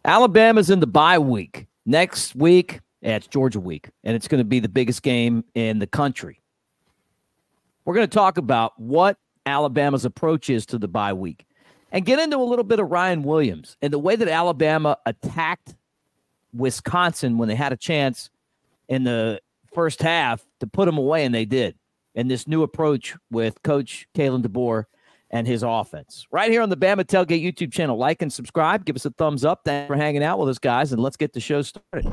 Alabama's in the bye week. Next week, it's Georgia week, and it's going to be the biggest game in the country. We're going to talk about what Alabama's approach is to the bye week and get into a little bit of Ryan Williams and the way that Alabama attacked Wisconsin when they had a chance in the first half to put them away, and they did. And this new approach with Coach Kalen DoBoer and his offense. Right here on the Bama Tailgate YouTube channel. Like and subscribe. Give us a thumbs up. Thanks for hanging out with us, guys, and let's get the show started.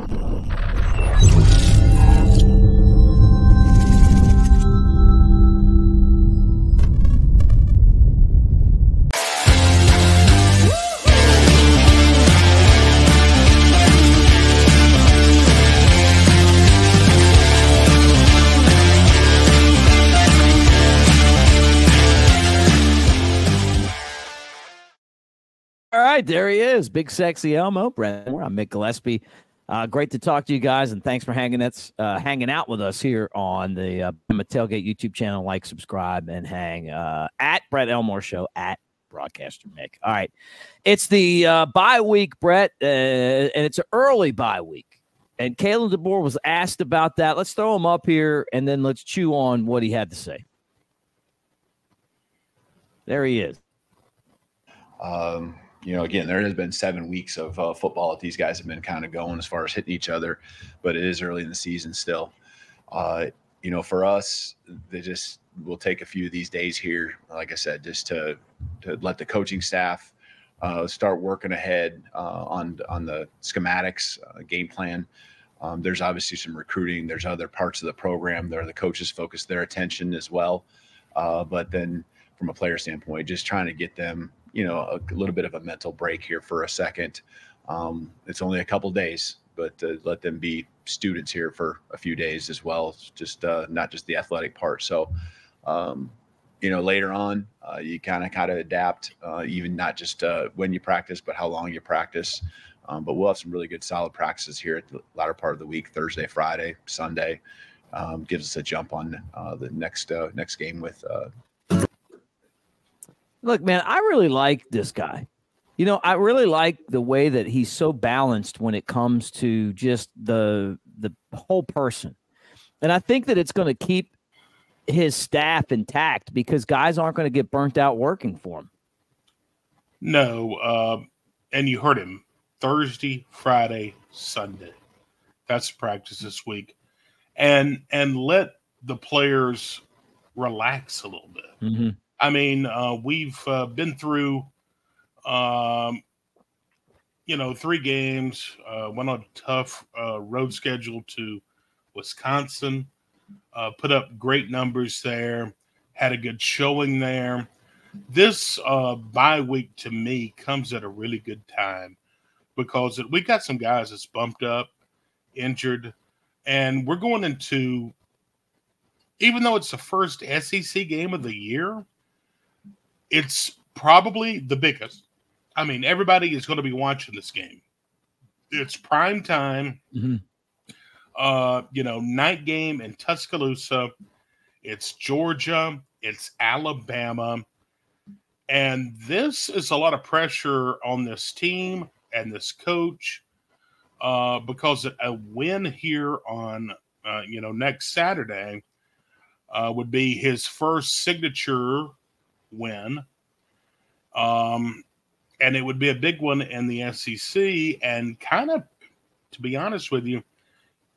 All right, there he is. Big Sexy Elmo. Brett, I'm Mick Gillespie. Great to talk to you guys, and thanks for hanging out with us here on the Tailgate YouTube channel. Like, subscribe, and hang at Brett Elmore Show, at Broadcaster Mick. All right, it's the bye week, Brett, and it's an early bye week. And Kalen DoBoer was asked about that. Let's throw him up here, and then let's chew on what he had to say. There he is. Again, there has been 7 weeks of football that these guys have been kind of going as far as hitting each other, but it is early in the season still. For us, we'll take a few of these days here, like I said, just to let the coaching staff start working ahead on the schematics, game plan. There's obviously some recruiting. There's other parts of the program there the coaches focus their attention as well. But then from a player standpoint, just trying to get them a little bit of a mental break here for a second. It's only a couple days, but let them be students here for a few days as well, just not just the athletic part. So, later on, you kind of adapt, even not just when you practice, but how long you practice. But we'll have some really good solid practices here at the latter part of the week, Thursday, Friday, Sunday. Gives us a jump on the next game with Look, man, I really like this guy. I really like the way that he's so balanced when it comes to just the whole person. And I think that it's going to keep his staff intact because guys aren't going to get burnt out working for him. No, and you heard him. Thursday, Friday, Sunday. That's practice this week. And let the players relax a little bit. Mm-hmm. I mean, we've been through, 3 games, went on a tough road schedule to Wisconsin, put up great numbers there, had a good showing there. This bye week to me comes at a really good time because we got some guys that's bumped up, injured, and we're going into, even though it's the first SEC game of the year, it's probably the biggest. I mean, everybody is going to be watching this game. It's prime time, night game in Tuscaloosa. It's Georgia. It's Alabama. And this is a lot of pressure on this team and this coach because a win here on, next Saturday would be his first signature win. And it would be a big one in the SEC and kind of, to be honest with you,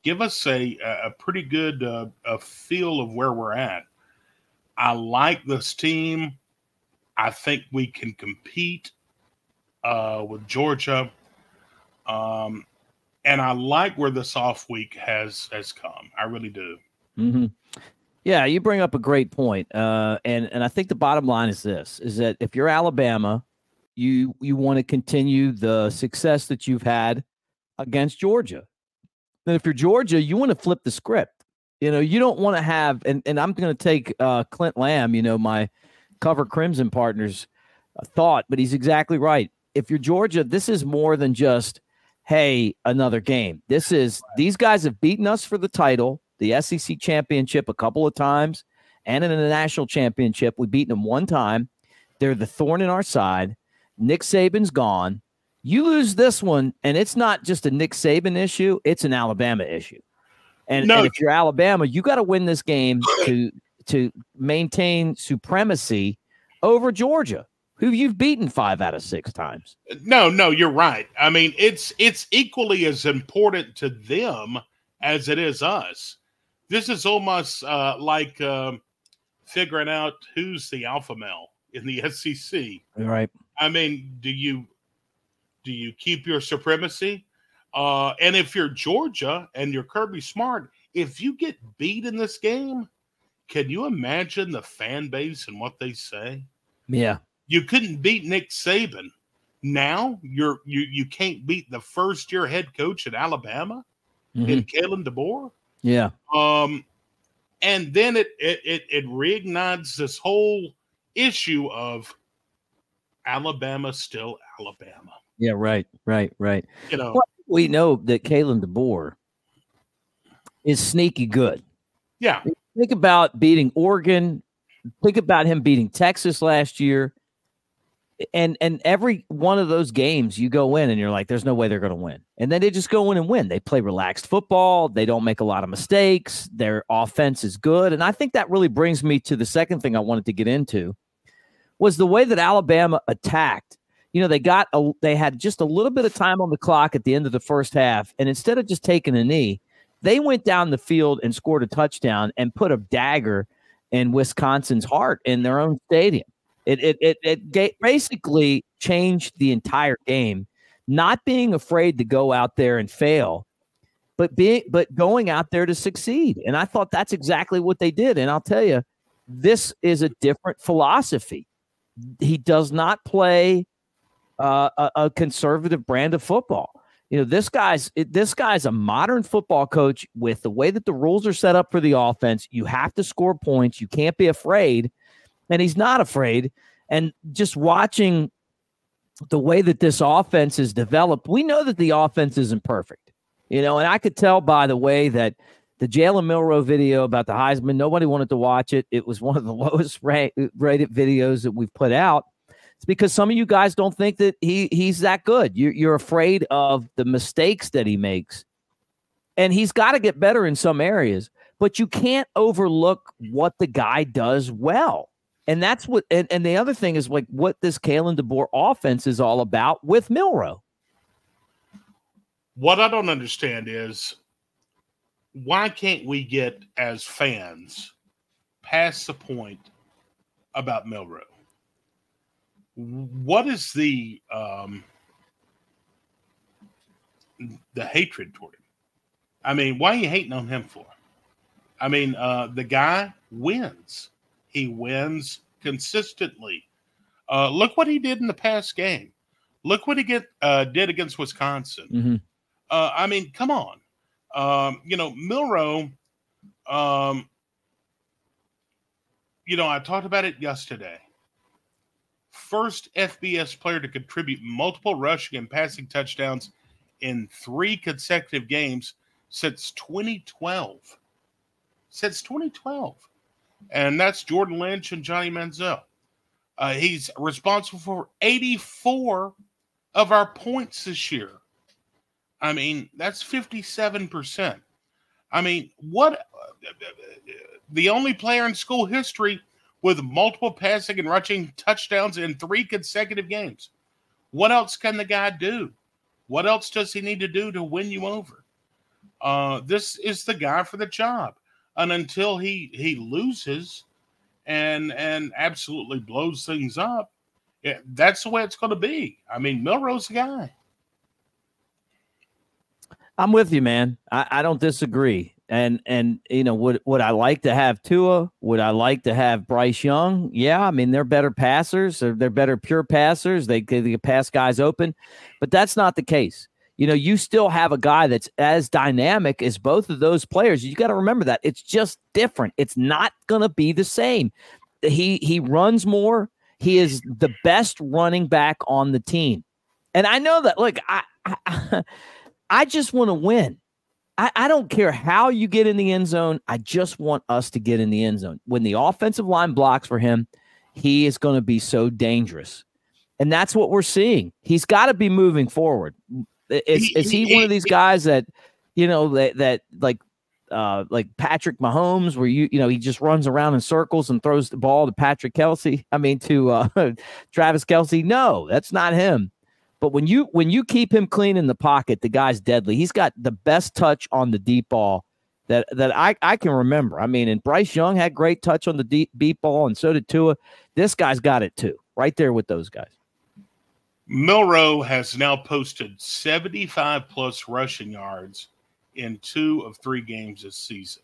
give us a pretty good feel of where we're at. I like this team. I think we can compete with Georgia. And I like where this off week has come. I really do. Mm-hmm. Yeah, you bring up a great point. And I think the bottom line is this, is that if you're Alabama, you want to continue the success that you've had against Georgia. And if you're Georgia, you want to flip the script. You don't want to have, and I'm going to take Clint Lamb, my Cover Crimson partner's thought, but he's exactly right. If you're Georgia, this is more than just, hey, another game. These guys have beaten us for the title, the SEC championship a couple of times, and in the national championship, we've beaten them one time. They're the thorn in our side. Nick Saban's gone. You lose this one, and it's not just a Nick Saban issue; it's an Alabama issue. And if you're Alabama, you got to win this game to maintain supremacy over Georgia, who you've beaten 5 out of 6 times. No, you're right. I mean, it's equally as important to them as it is us. This is almost like figuring out who's the alpha male in the SEC. Right. I mean, do you keep your supremacy? And if you're Georgia and you're Kirby Smart, if you get beat in this game, can you imagine the fan base and what they say? Yeah. You couldn't beat Nick Saban. Now you can't beat the first-year head coach at Alabama in Kalen DeBoer. Yeah. And then it reignites this whole issue of Alabama still Alabama. Yeah, right. You know, well, we know that Kalen DeBoer is sneaky good. Yeah. Think about beating Oregon. Think about him beating Texas last year. And every one of those games you go in and you're like, there's no way they're going to win. And then they just go in and win. They play relaxed football. They don't make a lot of mistakes. Their offense is good. And I think that really brings me to the second thing I wanted to get into was the way that Alabama attacked. You know, they had just a little bit of time on the clock at the end of the first half. And instead of just taking a knee, they went down the field and scored a touchdown and put a dagger in Wisconsin's heart in their own stadium. It basically changed the entire game, not being afraid to go out there and fail, but going out there to succeed. And I thought that's exactly what they did. And I'll tell you, this is a different philosophy. He does not play a conservative brand of football. You know, this guy's a modern football coach with the way that the rules are set up for the offense. You have to score points. You can't be afraid. And he's not afraid. And just watching the way that this offense is developed, we know that the offense isn't perfect. You know, and I could tell by the way that the Jalen Milroe video about the Heisman, nobody wanted to watch it. It was one of the lowest rated videos that we've put out. It's because some of you guys don't think that he's that good. You're afraid of the mistakes that he makes. And he's got to get better in some areas. But you can't overlook what the guy does well. And that's what, and the other thing is like what this Kalen DeBoer offense is all about with Milroe. What I don't understand is why can't we get as fans past the point about Milroe? What is the hatred toward him? I mean, why are you hating on him for? I mean, the guy wins. He wins consistently. Look what he did in the past game. Look what he did against Wisconsin. Mm-hmm. I mean, come on. You know, Milroe, you know, I talked about it yesterday. First FBS player to contribute multiple rushing and passing touchdowns in 3 consecutive games since 2012. Since 2012. And that's Jordan Lynch and Johnny Manziel. He's responsible for 84 of our points this year. I mean, that's 57%. I mean, what? The only player in school history with multiple passing and rushing touchdowns in 3 consecutive games. What else can the guy do? What else does he need to do to win you over? This is the guy for the job. And until he loses and absolutely blows things up, that's the way it's going to be. I mean, Milroe's the guy. I'm with you, man. I don't disagree. And you know, would I like to have Tua? Would I like to have Bryce Young? Yeah, I mean, they're better passers. They're better pure passers. They can pass guys open. But that's not the case. You know, you still have a guy that's as dynamic as both of those players. You got to remember that. It's just different. It's not going to be the same. He runs more. He is the best running back on the team. And I know that, look, I just want to win. I don't care how you get in the end zone. I just want us to get in the end zone. When the offensive line blocks for him, he is going to be so dangerous. And that's what we're seeing. He's got to be moving forward. Is he one of these guys that, that like Patrick Mahomes, where he just runs around in circles and throws the ball to Patrick Kelsey? I mean, to Travis Kelsey? No, that's not him. But when you keep him clean in the pocket, the guy's deadly. He's got the best touch on the deep ball that I can remember. I mean, and Bryce Young had great touch on the deep ball, and so did Tua. This guy's got it too, right there with those guys. Milroe has now posted 75-plus rushing yards in 2 of 3 games this season.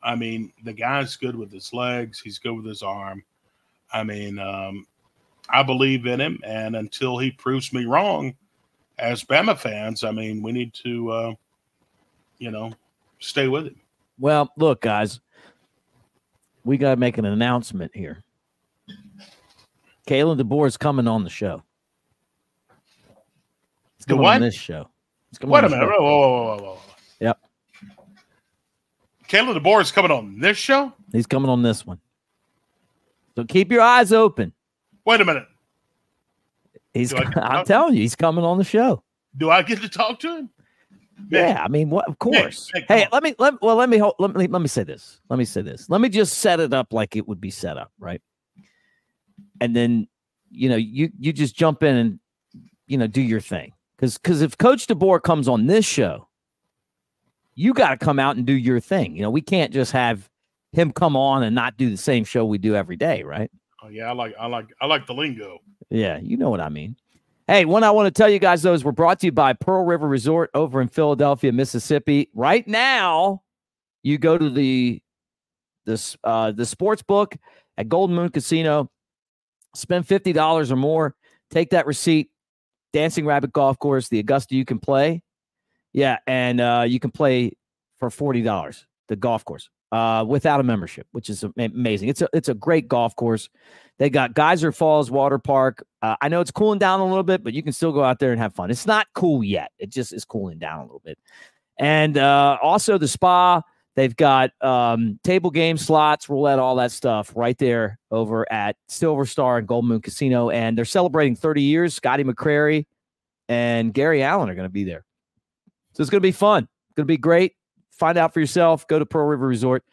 I mean, the guy's good with his legs. He's good with his arm. I mean, I believe in him, and until he proves me wrong, as Bama fans, I mean, we need to, stay with him. Well, look, guys, we got to make an announcement here. Kalen DeBoer is coming on the show. He's coming on this show. Wait a minute. Whoa. Yep. Kalen DeBoer is coming on this show? He's coming on this one. So keep your eyes open. Wait a minute. I'm telling you, he's coming on the show. Do I get to talk to him? Yeah, I mean, what? Of course. Hey, let me say this. Let me just set it up like it would be set up, right? And then, you just jump in and, do your thing. Because if Coach DeBoer comes on this show, you got to come out and do your thing. We can't just have him come on and not do the same show we do every day, right? Oh yeah, I like the lingo. Yeah, you know what I mean. Hey, one I want to tell you guys, though, is we're brought to you by Pearl River Resort over in Philadelphia, Mississippi. Right now, you go to the sports book at Golden Moon Casino, spend $50 or more, take that receipt, Dancing Rabbit Golf Course, the Augusta you can play. Yeah, and you can play for $40, the golf course, without a membership, which is amazing. It's a great golf course. They got Geyser Falls Water Park. I know it's cooling down a little bit, but you can still go out there and have fun. It's not cool yet. It just is cooling down a little bit. And also the spa, they've got table game slots, roulette, all that stuff right there over at Silver Star and Gold Moon Casino. And they're celebrating 30 years. Scotty McCrary and Gary Allen are going to be there. So it's going to be fun. It's going to be great. Find out for yourself. Go to Pearl River Resort.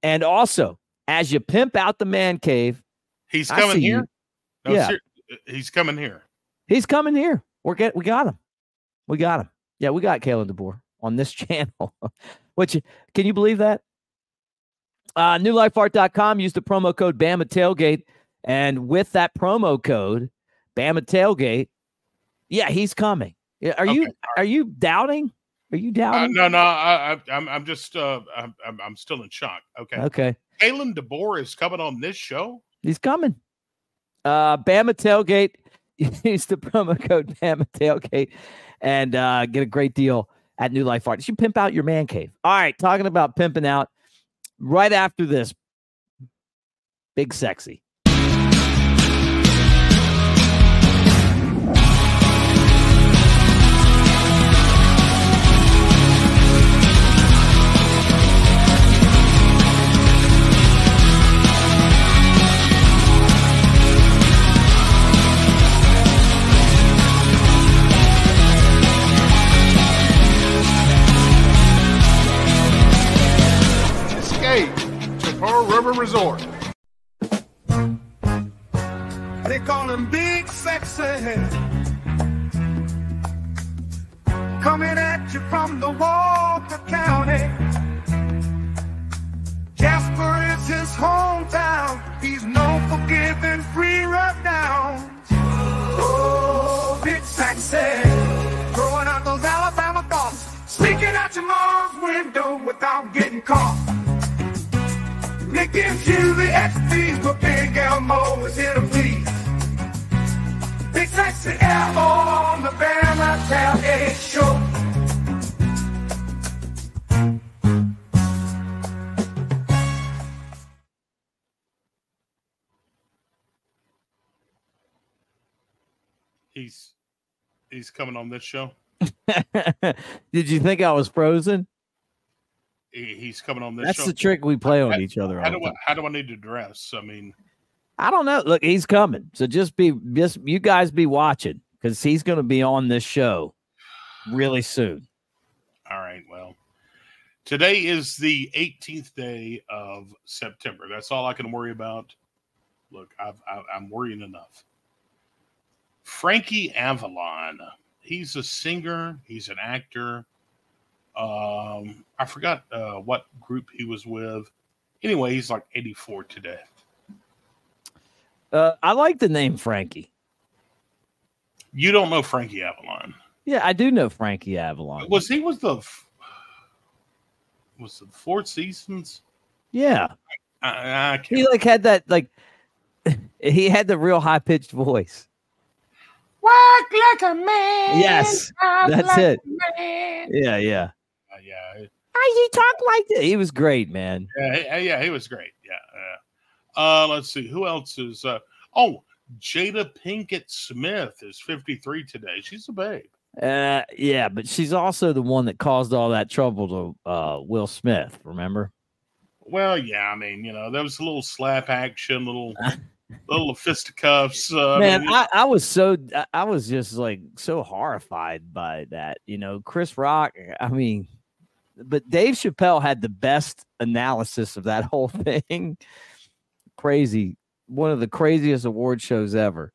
And also, as you pimp out the man cave, he's coming here. No, yeah, he's coming here. He's coming here. We got him. We got him. Yeah, we got Kalen DeBoer on this channel. Which, can you believe that? NewLifeArt.com. Use the promo code Bama Tailgate, and with that promo code Bama Tailgate, yeah, he's coming. Are you doubting? Are you doubting? No. I'm just I'm still in shock. Okay. Kalen DeBoer is coming on this show. He's coming. Bama Tailgate. Use the promo code Bama Tailgate and get a great deal at New Life Art. You should pimp out your man cave. All right, talking about pimping out. Right after this, Big Sexy. To Pearl River Resort. They call him Big Sexy. Coming at you from the Walker County. Jasper is his hometown. He's known for giving free rundowns. Oh, Big Sexy. Throwing out those Alabama thoughts. Sneaking out your mom's window without getting caught. Nick gives you the XPs, but Big Elmo is here to please. Big Sexy Elmo on the Bama Tailgate Show. He's coming on this show. Did you think I was frozen? He's coming on this That's show. the trick we play on each other. How do I need to dress? I mean, I don't know. Look, he's coming. So just you guys be watching because he's going to be on this show really soon. All right. Well, today is the 18th day of September. That's all I can worry about. Look, I'm worrying enough. Frankie Avalon. He's a singer. He's an actor. I forgot what group he was with. Anyway, he's like 84 today. I like the name Frankie. You don't know Frankie Avalon? Yeah, I do know Frankie Avalon. Was the Four Seasons? Yeah, I can't. He like had that he had the real high pitched voice. Walk like a man. Yes, that's like it. Yeah. Yeah. He talked like that. He was great, man. Yeah, he was great. Let's see who else is. Jada Pinkett Smith is 53 today. She's a babe. Yeah, but she's also the one that caused all that trouble to Will Smith. Remember? Well, yeah. I mean, there was a little slap action, little fisticuffs. Man, I was just like so horrified by that. Chris Rock. I mean, but Dave Chappelle had the best analysis of that whole thing. Crazy. One of the craziest award shows ever.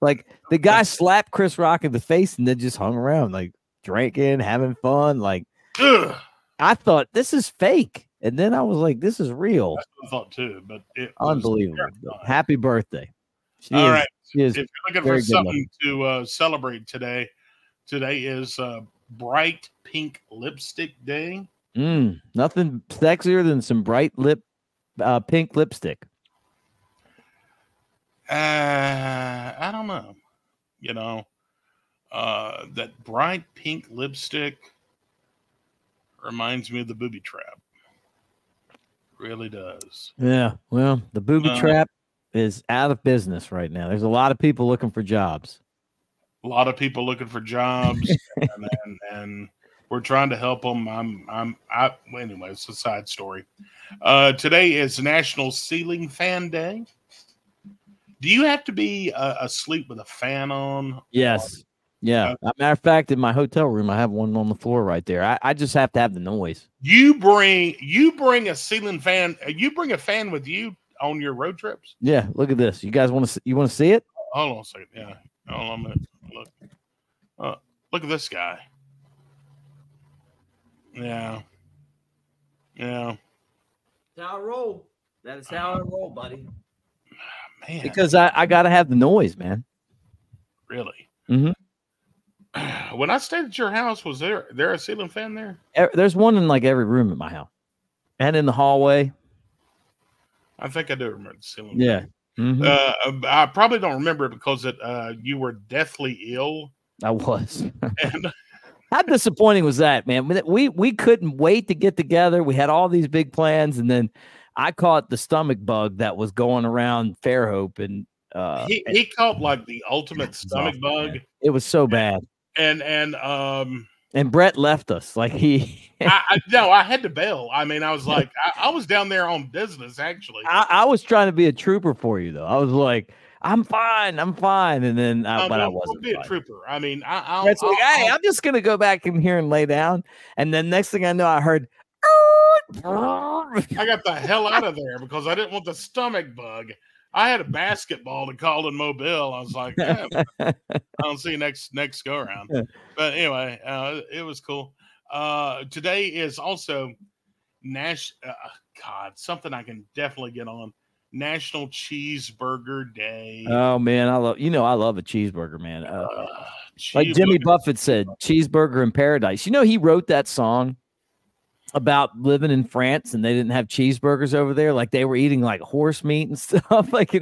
Like the guy slapped Chris Rock in the face and then just hung around, like drinking, having fun. Like, ugh. I thought this is fake. And then I was like, this is real. That's what I thought too, but it unbelievable. Happy birthday. All right. If you're looking for very something to celebrate today is Bright Pink Lipstick Day. Nothing sexier than some bright pink lipstick. I don't know. That bright pink lipstick reminds me of the booby trap. Really does. Yeah. Well, the booby trap is out of business right now. There's a lot of people looking for jobs. And we're trying to help them. Anyway, it's a side story. Today is National Ceiling Fan Day. Do you have to be asleep with a fan on? Yes. Yeah. Matter of fact, in my hotel room, I have one on the floor right there. I just have to have the noise. You bring a ceiling fan. You bring a fan with you on your road trips? Yeah. Look at this. You guys want to see it? Hold on a second. Yeah. Hold on a minute. Look at this guy. Yeah. That's how I roll. That is how I roll, buddy. Man. Because I got to have the noise, man. Really? Mm-hmm. When I stayed at your house, was there a ceiling fan there? There's one in like every room in my house. And in the hallway. I think I do remember the ceiling yeah. fan. Mm-hmm. I probably don't remember it because you were deathly ill. I was. And how disappointing was that, man? We couldn't wait to get together. We had all these big plans, and then I caught the stomach bug that was going around Fairhope, and he caught like the ultimate stomach bug. Man. It was so bad. And Brett left us. Like I had to bail. I mean, I was like, I was down there on business actually. I was trying to be a trooper for you though. I was like, I'm fine, and then but I wasn't. Be a trooper. I mean, hey, I'm just gonna go back in here and lay down, and then next thing I know, I heard. I got the hell out of there because I didn't want the stomach bug. I had a basketball to call in Mobile. I was like, I'll see you next go around. But anyway, it was cool. Today is also something I can definitely get on. National Cheeseburger Day. Oh man, I love a cheeseburger, man. Like Jimmy Buffett said, cheeseburger in paradise. He wrote that song about living in France and they didn't have cheeseburgers over there. Like they were eating like horse meat and stuff. Like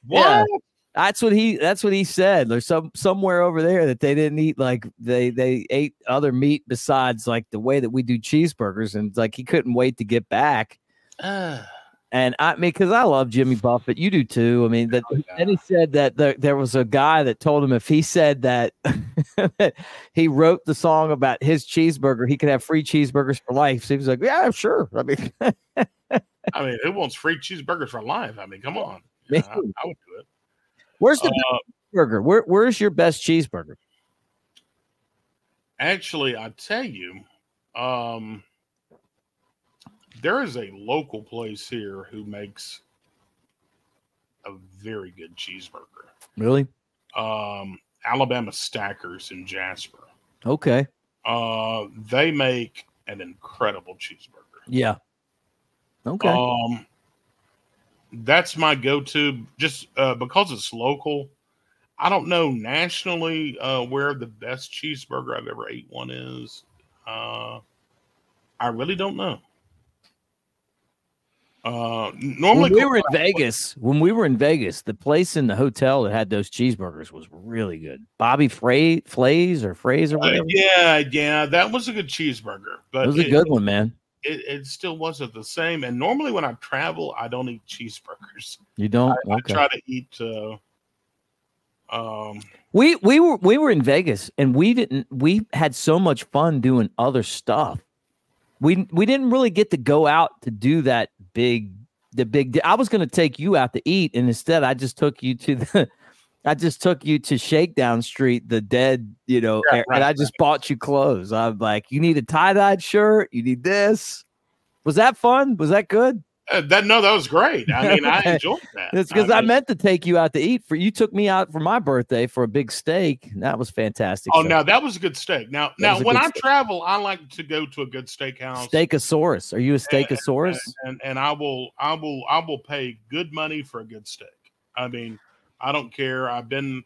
what? That's what he said. There's somewhere over there that they didn't eat, like they ate other meat besides like the way that we do cheeseburgers. And like he couldn't wait to get back. And I mean, because I love Jimmy Buffett, you do too. I mean, and he said that there was a guy that told him if he said that he wrote the song about his cheeseburger, he could have free cheeseburgers for life. So he was like, "Yeah, sure." I mean, who wants free cheeseburgers for life? I mean, come on. I would do it. Where's the best burger? Where's your best cheeseburger? Actually, I tell you, there is a local place here who makes a very good cheeseburger. Really? Alabama Stackers in Jasper. Okay. They make an incredible cheeseburger. Yeah. Okay. That's my go-to just because it's local. I don't know nationally where the best cheeseburger I've ever ate one is. I really don't know. Normally, when we were in Vegas, the place in the hotel that had those cheeseburgers was really good. Bobby Flay's or whatever. Yeah, that was a good cheeseburger, but it was a good one, man. It still wasn't the same. And normally, when I travel, I don't eat cheeseburgers. You don't? I try to eat. We were in Vegas, and we had so much fun doing other stuff. We didn't really get to go out to do that I was going to take you out to eat, and instead I just took you to Shakedown Street, the dead, and I just bought you clothes. I'm like, you need a tie-dyed shirt, you need this. Was that fun? Was that good? That was great. I mean, I enjoyed that. It's because I meant to take you out to eat. You took me out for my birthday for a big steak. And that was fantastic. Oh, now that was a good steak. Now when I travel, I like to go to a good steakhouse. Steakosaurus. Are you a Steakosaurus? And I will pay good money for a good steak. I mean, I don't care. I've been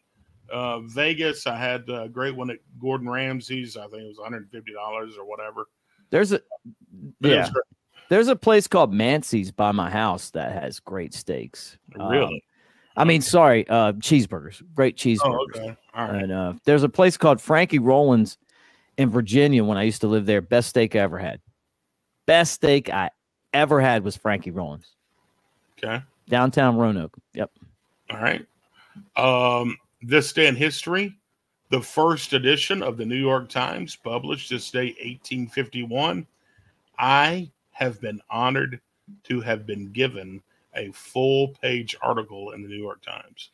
Vegas. I had a great one at Gordon Ramsay's. I think it was $150 or whatever. There's a place called Mancy's by my house that has great steaks. Really? Cheeseburgers. Great cheeseburgers. Oh, okay. All right. And there's a place called Frankie Rollins in Virginia when I used to live there. Best steak I ever had. Best steak I ever had was Frankie Rollins. Okay. Downtown Roanoke. Yep. All right. This day in history, the first edition of the New York Times published this day, 1851. I have been honored to have been given a full-page article in the New York Times.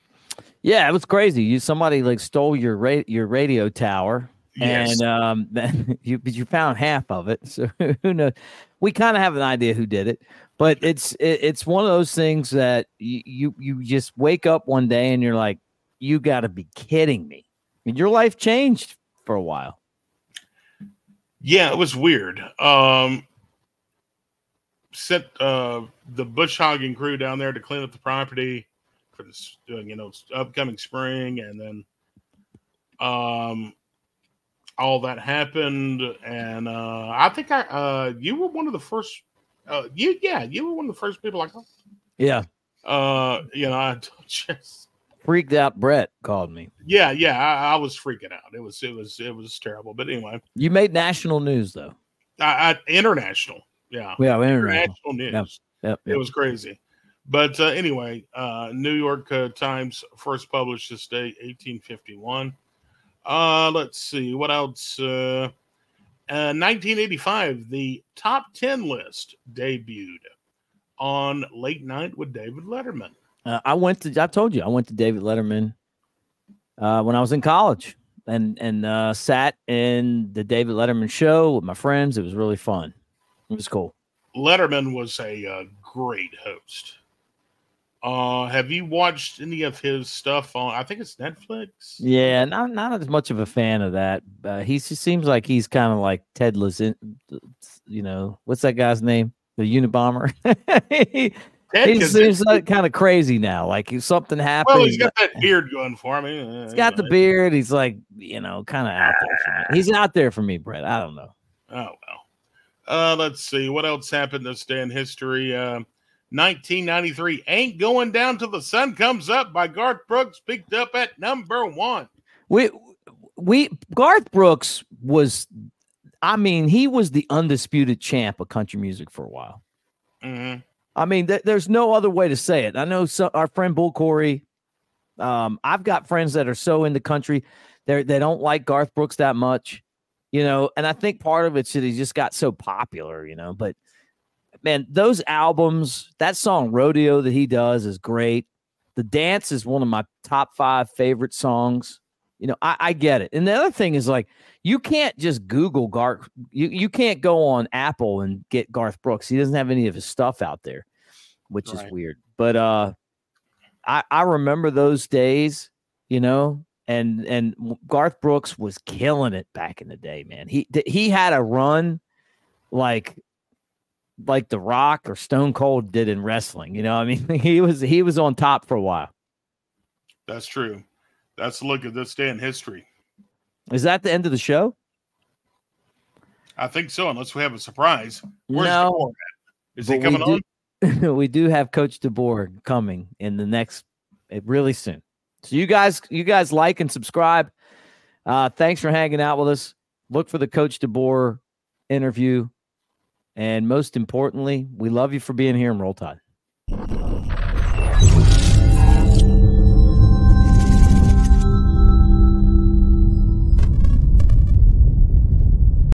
Yeah, it was crazy. Somebody like stole your radio tower, yes. And you found half of it. So who knows? We kind of have an idea who did it, but it's one of those things that you just wake up one day and you're like, you got to be kidding me. I mean, your life changed for a while. Yeah, it was weird. Sent the bush hogging crew down there to clean up the property for this, upcoming spring, and then all that happened, and I think you were one of the first. You were one of the first people I called. Yeah. I just freaked out. Brett called me. Yeah. I was freaking out. It was terrible. But anyway, you made national news though. International. Yeah, international news. Yep. It was crazy. But anyway, New York Times first published this day, 1851. Let's see. What else? 1985, the top 10 list debuted on Late Night with David Letterman. I told you, I went to David Letterman when I was in college and sat in the David Letterman show with my friends. It was really fun. It was cool. Letterman was a great host. Have you watched any of his stuff on? I think it's Netflix. Yeah, not as much of a fan of that. He just seems like he's kind of like Ted Lizin. What's that guy's name? The Unabomber. He seems like kind of crazy now. Like if something happened. Well, he's got that beard going for him. He's got the beard. He's like kind of out there for me. He's out there for me, Brett. I don't know. Oh well. Let's see what else happened this day in history. 1993, Ain't Going Down Till the Sun Comes Up by Garth Brooks picked up at number 1. Garth Brooks was, he was the undisputed champ of country music for a while. Mm-hmm. I mean, there's no other way to say it. I know our friend Bull Corey. I've got friends that are so into country, they don't like Garth Brooks that much. And I think part of it's that he just got so popular, but man, those albums, that song Rodeo that he does is great. The Dance is one of my top 5 favorite songs. You know, I get it. And the other thing is, like, you can't just Google Garth. You can't go on Apple and get Garth Brooks. He doesn't have any of his stuff out there, which is weird. But I remember those days, you know, and Garth Brooks was killing it back in the day, man. He had a run like The Rock or Stone Cold did in wrestling. You know, I mean, he was on top for a while. That's true. That's a look at this day in history. Is that the end of the show? I think so, unless we have a surprise. Where's No, DeBoer at? Is he coming on? We do have Coach DeBoer coming in the next really soon. So you guys like and subscribe. Thanks for hanging out with us. Look for the Coach DeBoer interview. And most importantly, we love you for being here in Roll Tide.